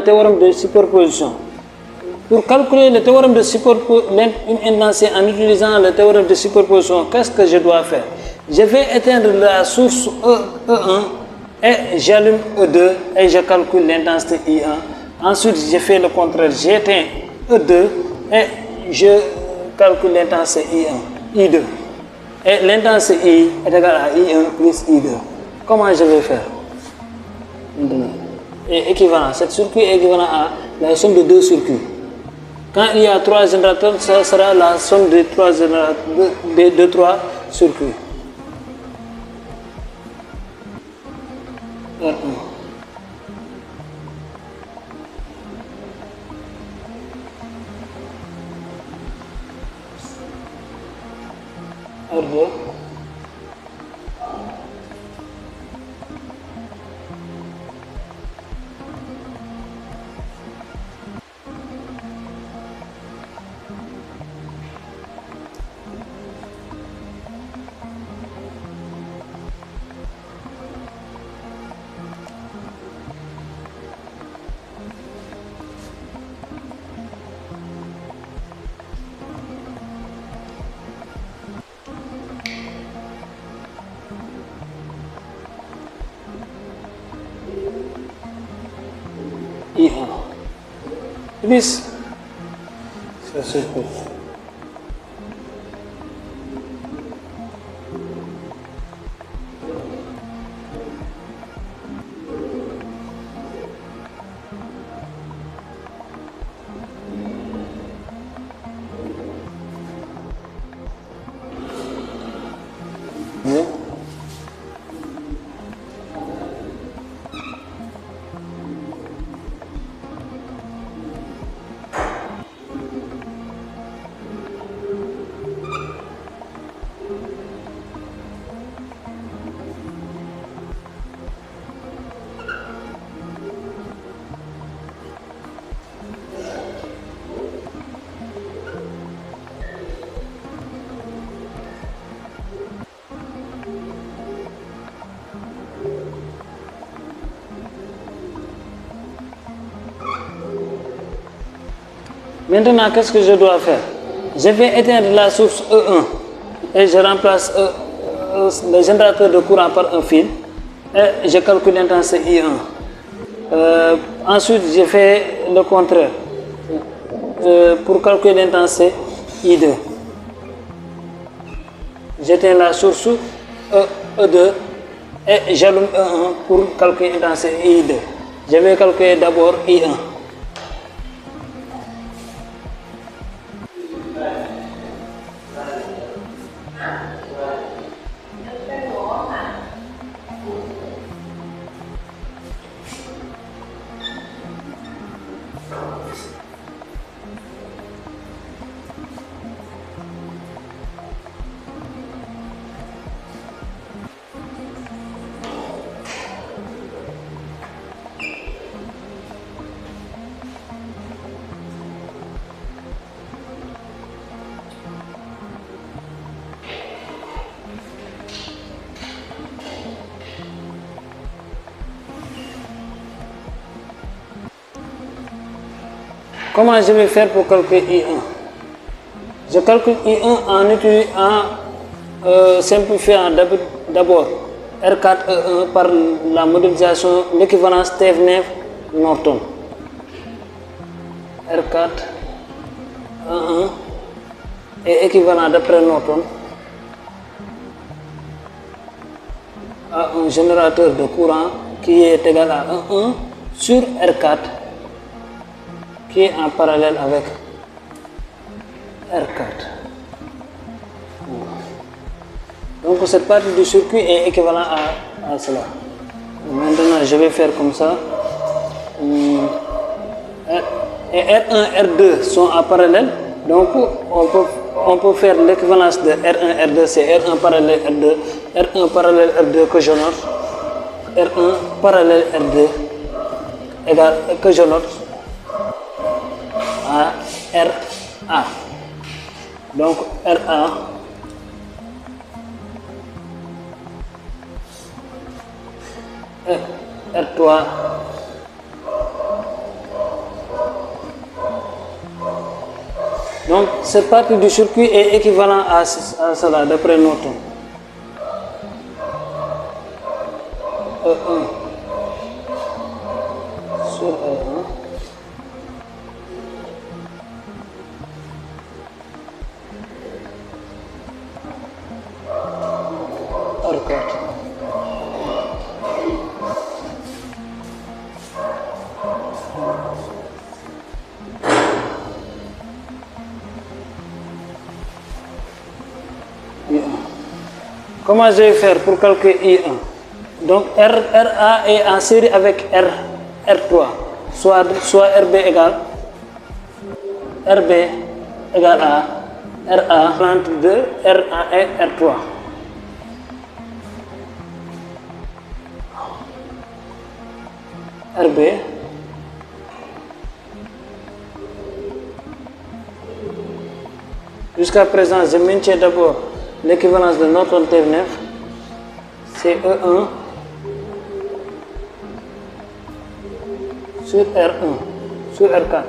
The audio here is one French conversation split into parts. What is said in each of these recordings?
théorème de superposition. Pour calculer le théorème de une intensité en utilisant le théorème de superposition, qu'est-ce que je dois faire? Je vais éteindre la source E1 et j'allume E2 et je calcule l'intensité I1. Ensuite, je fais le contraire, j'éteins E2 et je calcule l'intensité I2. Et l'intensité I est égale à I1 plus I2. Comment je vais faire? Et équivalent. Cet circuit est équivalent à la somme de deux circuits. Quand il y a 3 générateurs, ça sera la somme de 3 circuits. R1. R2. I1 plus ce circuit. Bien. Maintenant, qu'est-ce que je dois faire? Je vais éteindre la source E1 et je remplace le générateur de courant par un fil et je calcule l'intensité I1. Ensuite, je fais le contraire pour calculer l'intensité I2. J'éteins la source E2 et j'allume E1 pour calculer l'intensité I2. Je vais calculer d'abord I1. Comment je vais faire pour calculer I1? Je calcule I1 en simplifiant d'abord R4E1 par la modélisation, l'équivalence Thevenin-Norton. R4E1 est équivalent d'après Norton à un générateur de courant qui est égal à 1 sur R4 qui est en parallèle avec R4. Donc cette partie du circuit est équivalente à cela. Maintenant je vais faire comme ça. Et R1 et R2 sont en parallèle. Donc on peut faire l'équivalence de R1 R2, c'est R1 parallèle R2, R1 parallèle R2 que je note, R1 parallèle R2 égale que je note à RA. Donc RA R3 Donc, cette partie du circuit est équivalente à cela, d'après Norton. E1 sur E1. R4. I1. Comment je vais faire pour calculer I1? Donc RA est en série avec R3, soit RB égale à RA 32, RA et R3. RB jusqu'à présent, je maintiens d'abord l'équivalence de Norton T9, c'est E1 sur R1 sur R4.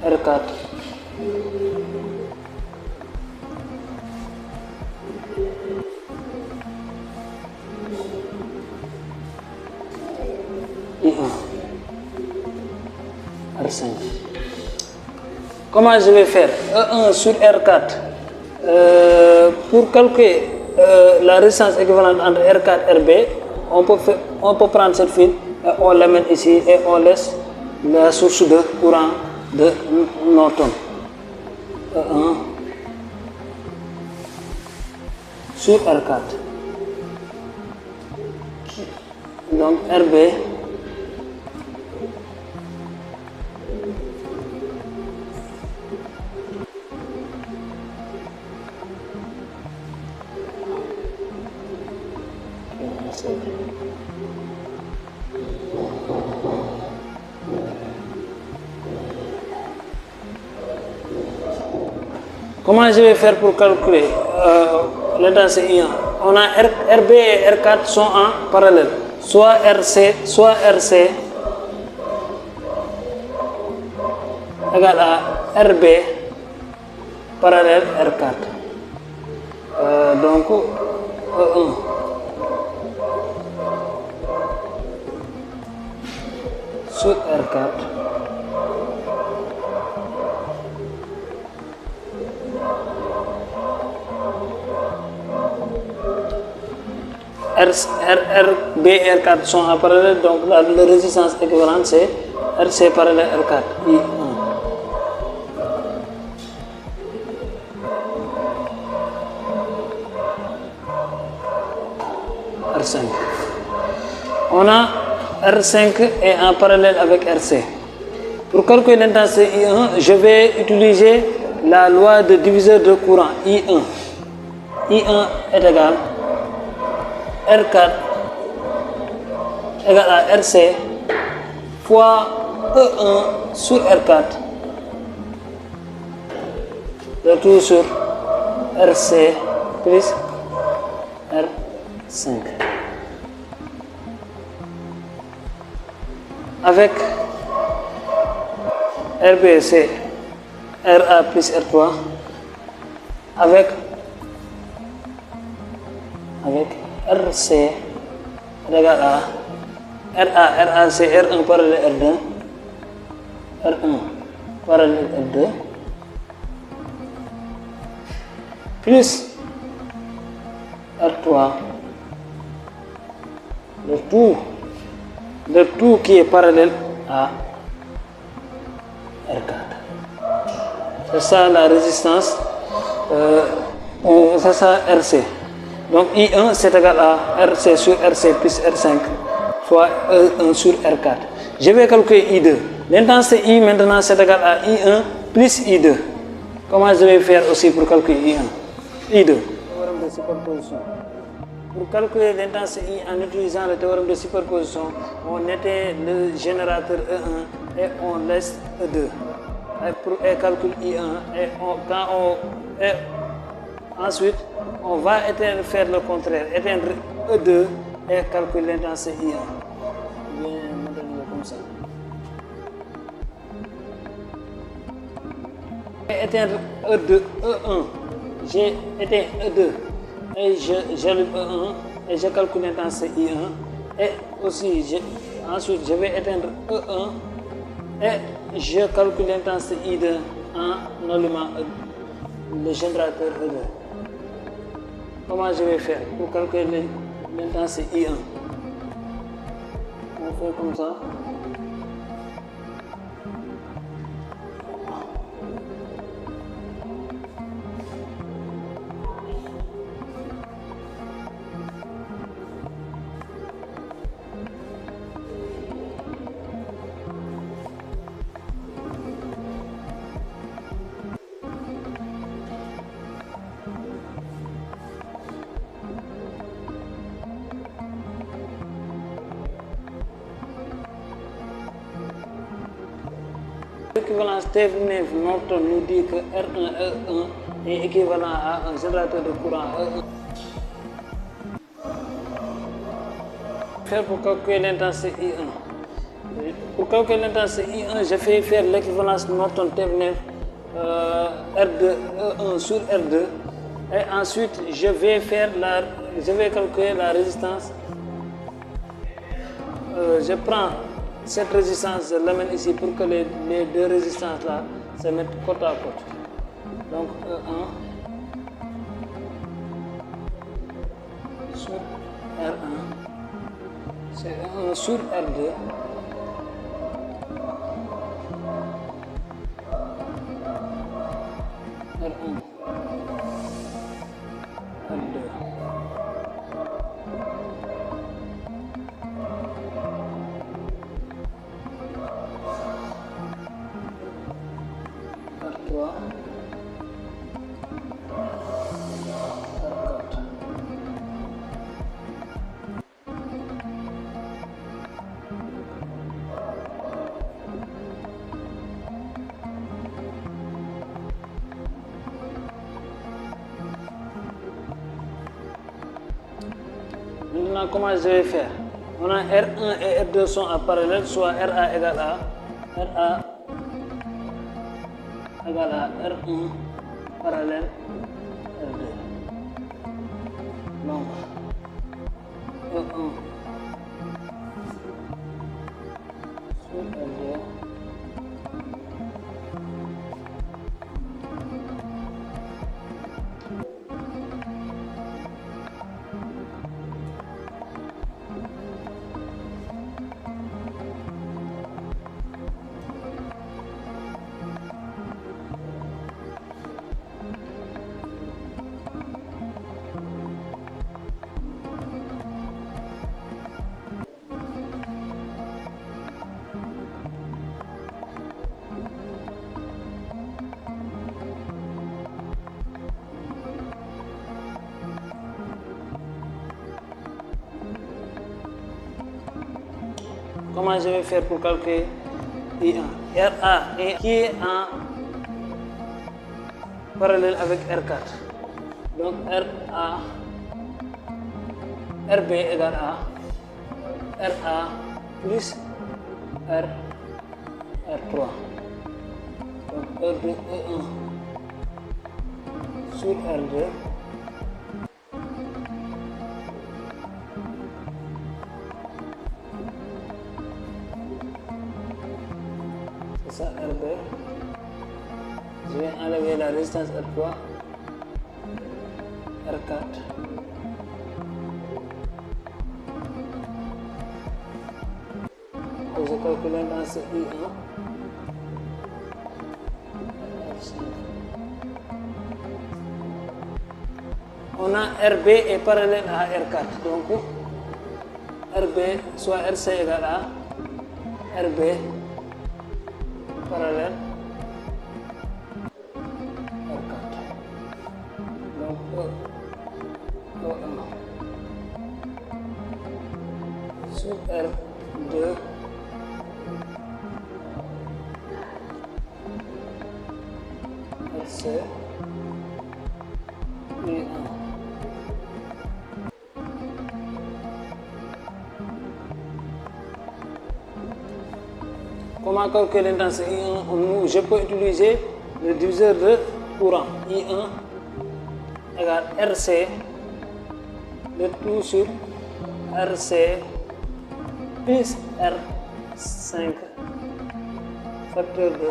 R4 I1 R5. Comment je vais faire? E1 sur R4 pour calculer la résistance équivalente entre R4 et RB, on peut prendre cette file et on l'amène ici et on laisse la source de courant de Norton. E1 sur R4. Donc RB Comment je vais faire pour calculer l'intensité I1? On a RB et R4 sont en parallèle, soit RC égale à RB parallèle R4. Donc E1 sur R4 RB et R4 sont en parallèle, donc la résistance équivalente c'est RC parallèle R4 I1. R5. On a R5 est en parallèle avec RC. Pour calculer l'intensité I1, je vais utiliser la loi de diviseur de courant I1. I1 est égal R4 égale à RC fois E1 sur R4, le tout sur RC plus R5. Avec RB, c'est RA plus R3, avec RC égale à RA c'est R1 parallèle R2, R1 parallèle R2, plus R3, le tout qui est parallèle à R4. C'est ça la résistance, c'est ça RC. Donc I1 c'est égal à RC sur RC plus R5 fois E1 sur R4. Je vais calculer I2. L'intensité I maintenant c'est égal à I1 plus I2. Comment je vais faire aussi pour calculer I1? I2. Théorème de superposition. Pour calculer l'intensité I en utilisant le théorème de superposition, on éteint le générateur E1 et on laisse E2. Et calcule I1 et ensuite on va faire le contraire, éteindre E2 et calculer l'intensité I1. Bien modéliser comme ça. J'ai éteindre E2, E1. J'ai éteint E2 et j'allume E1 et je calcule l'intensité I1. Et aussi, ensuite, je vais éteindre E1 et je calcule l'intensité I2 en allumant le générateur E2. Comment je vais faire pour calculer l'intensité I1? On fait comme ça. L'équivalence Thevenin Norton nous dit que R1E1 est équivalent à un générateur de courant E1. Faire pour calculer l'intensité I1. Pour calculer l'intensité I1, je fais faire l'équivalence Norton Thevenin R2 E1 sur R2 et ensuite je vais calculer la résistance. Je prends cette résistance, je l'amène ici pour que les deux résistances là se mettent côte à côte. Donc E1 sur R1, c'est E1 sur R2. R1, R2. Maintenant, comment je vais faire? On a R1 et R2 sont en parallèle, soit RA égale à RA égale à R1 parallèle R2. Donc, E1 sur R2. Comment je vais faire pour calculer I1? RA qui est en parallèle avec R4. Donc RB égale à RA plus R3. Donc R2 E1 sur R2. Ça R2, je vais enlever la résistance R3, R4, et je calcule dans ce I1, R5. On a RB est parallèle à R4, donc RB soit RC égale à RB parallèle R4. Donc E1 sur R2 RC I1. Comment calculer l'intensité I1? Je peux utiliser le diviseur de courant I1 égale RC, le tout sur RC plus R5 facteur de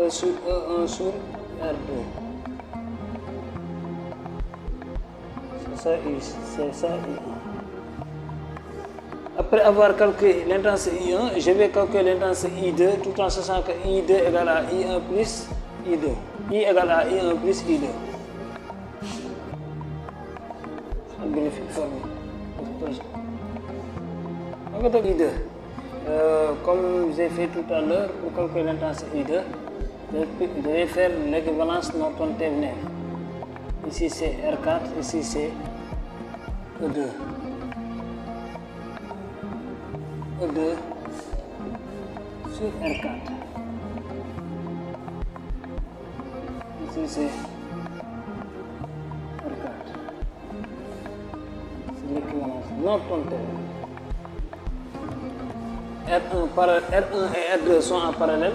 E sur E1 sur R2. C'est ça I1. Après avoir calculé l'intensité I1, je vais calculer l'intensité I2 tout en sachant que I2 égale à I1 plus I2. I égale à I1 plus I2. I2. Comme j'ai fait tout à l'heure, pour calculer l'intensité I2, je vais faire l'équivalence Norton-Thevenin. Ici c'est R4, ici c'est E2. E2 sur R4. Ici c'est R4. C'est l'équivalence Norton-Thevenin. R1 et R2 sont en parallèle,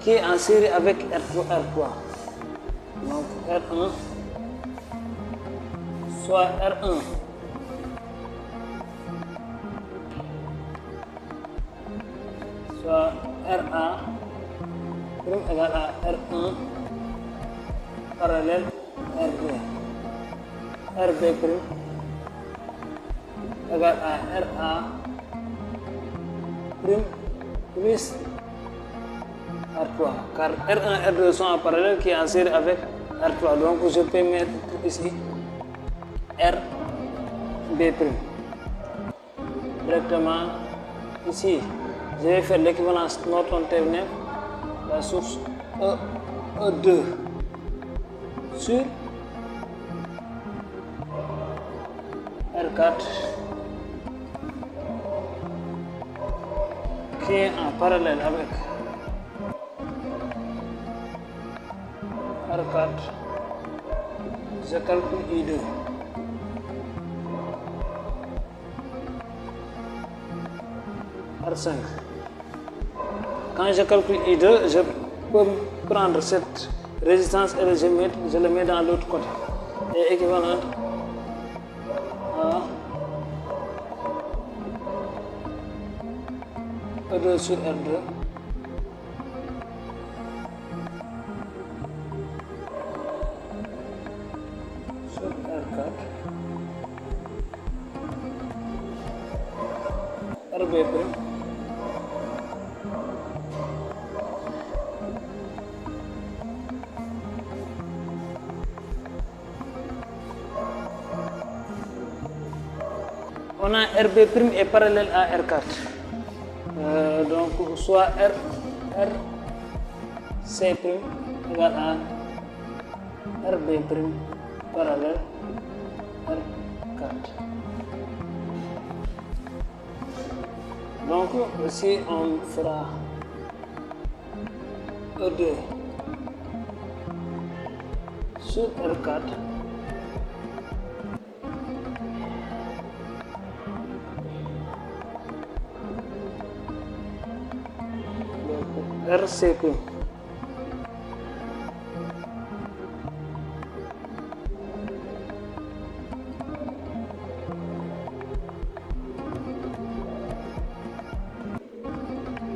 qui est en série avec R3. Donc R1 soit R1 soit RA prime égale à R1 parallèle R2. RB prime égale à RA prime plus R3, car R1 et R2 sont en parallèle qui est en série avec R3. Donc je peux mettre ici RB prime. Directement ici, je vais faire l'équivalence Norton-Thevenin, la source E2 sur R4 qui est en parallèle avec R4. Je calcule I2. R5. Quand je calcule I2, je peux prendre cette résistance et je le mets dans l'autre côté. Et équivalente à E2 sur R2 sur R4 RB prime on a RB prime est parallèle à R4. Donc soit RC prime égale à RB prime parallèle R4. Donc si on fera E2 sur R4 RC prime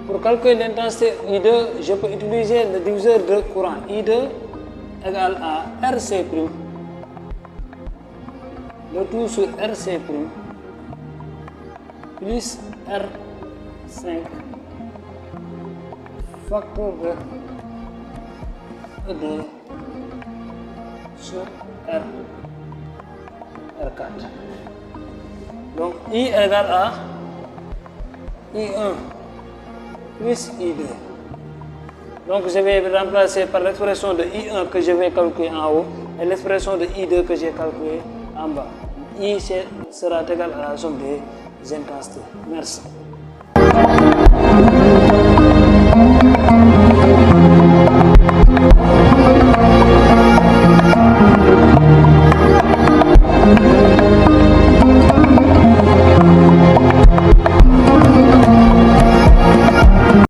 pour calculer l'intensité I2, je peux utiliser le diviseur de courant. I2 égale à RC prime, le tout sur RC prime, plus R5 facteur de E2 sur R4. Donc I égale à I1 plus I2. Donc je vais remplacer par l'expression de I1 que je vais calculer en haut et l'expression de I2 que j'ai calculé en bas. I sera égal à la somme des intensités. Merci.